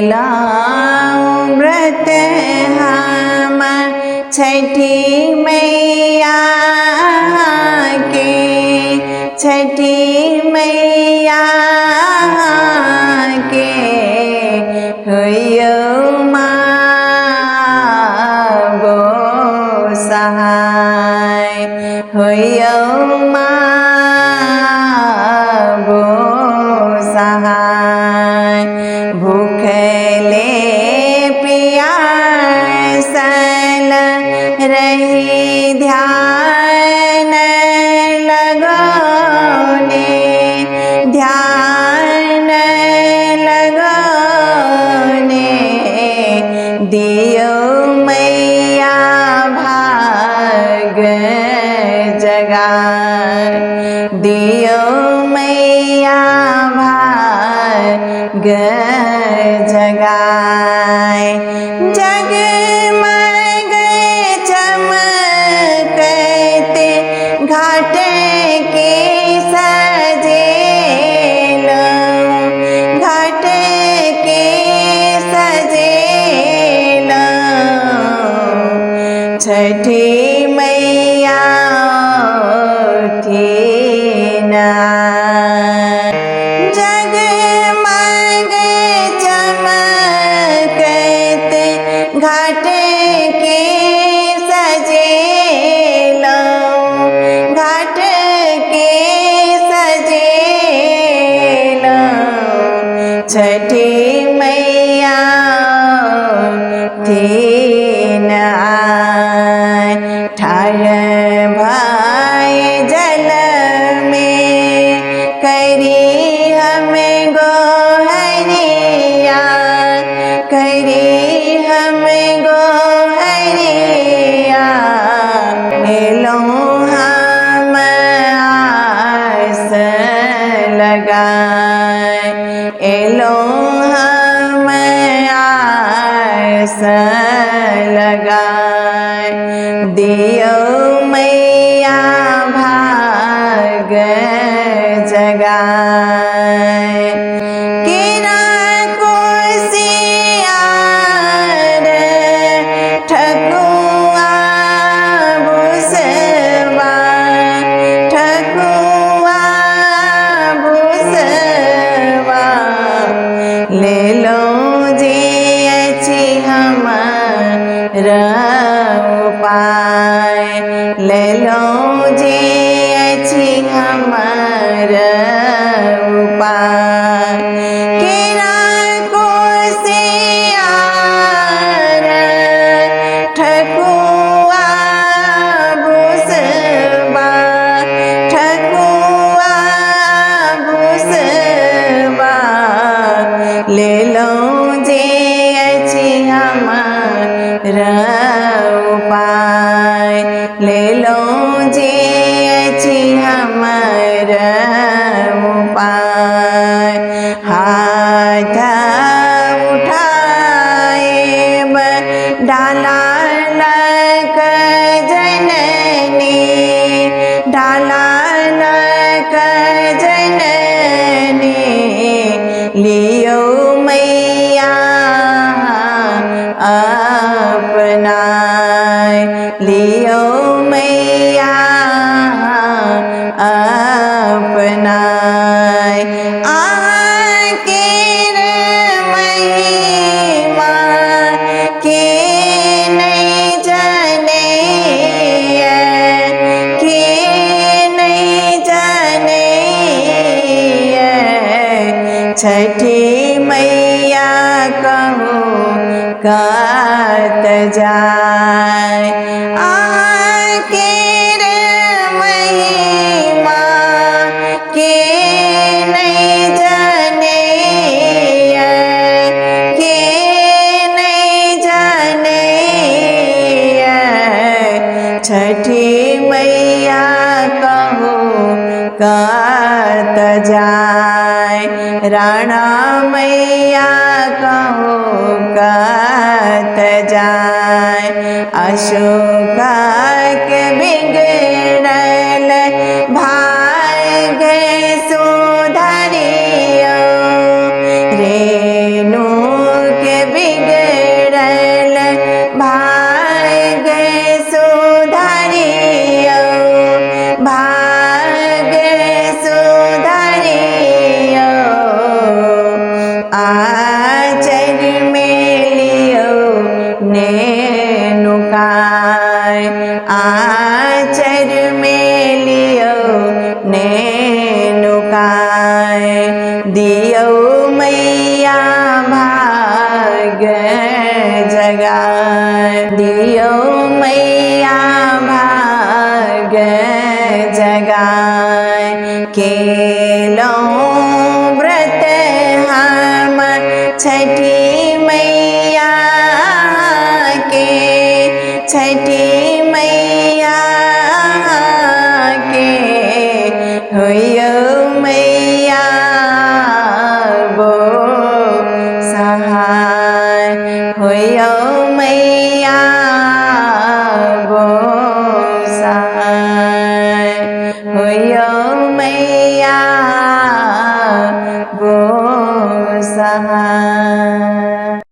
कैलाओ व्रत हम छठी मैया के, छठी मैया के होइयो गो सहाय, होइयो गो सहाय। भूखले पियासल रही ध्यान लगौने, ध्यान लगौने दियो मैया भाग जगाए, दियो मैया भाग जगाए। जगमग चमकते घाट के सजेलो, घाट के सजेलो छठी मैया उठिन आए। जगमग चमकते घाट के सजेलो, घाट के सजेलो छठी मैया उठिन आए। ठाढ़ भय जल में करी हमें गोहरिया, करी हमें गोहरिया। एलो हम आस लगाए, एलो हम आस लगाए। दियो मैया भाग जगाए। केरा कोसियार ठकुआ भुसवा, ठकुआ भुसवा ले लो जे अछि हमारा उपाय, ले लो जे अछि हमारा उपाय। केरा कोसियार ठकुआ भुसवा, ठकुआ भुसवा ले लो जे अछि हमारा उपाय, ले लो जे अछि हमारा उपाय। हाथ उठाएब डाला लक जननी, डाला लक जननी लियो मैया अपनाए, लियो मैया अपनाए। आकेर महिमा के नहीं जाने, के नहीं जाने छठी मैया कहूँ कात जाए। आकेर महिमा के नहीं जाने, के नहीं जाने छठी मैया कहूँ कात जाए। राणा मैया कहूँ कात जाए। अशोक के बिगड़ल भाग्य सुधरियो, रेणु आचर में लियो नेनुकाय आचर में लियो नेनुकाय दियो मैया भाग जगाय दियो मैया भाग जगाय केलो व्रत हम छठी मैया के छठी मैया के होयो मैया गो सहाय होयो मैया गो सहाय होयो मैया गो सहाय।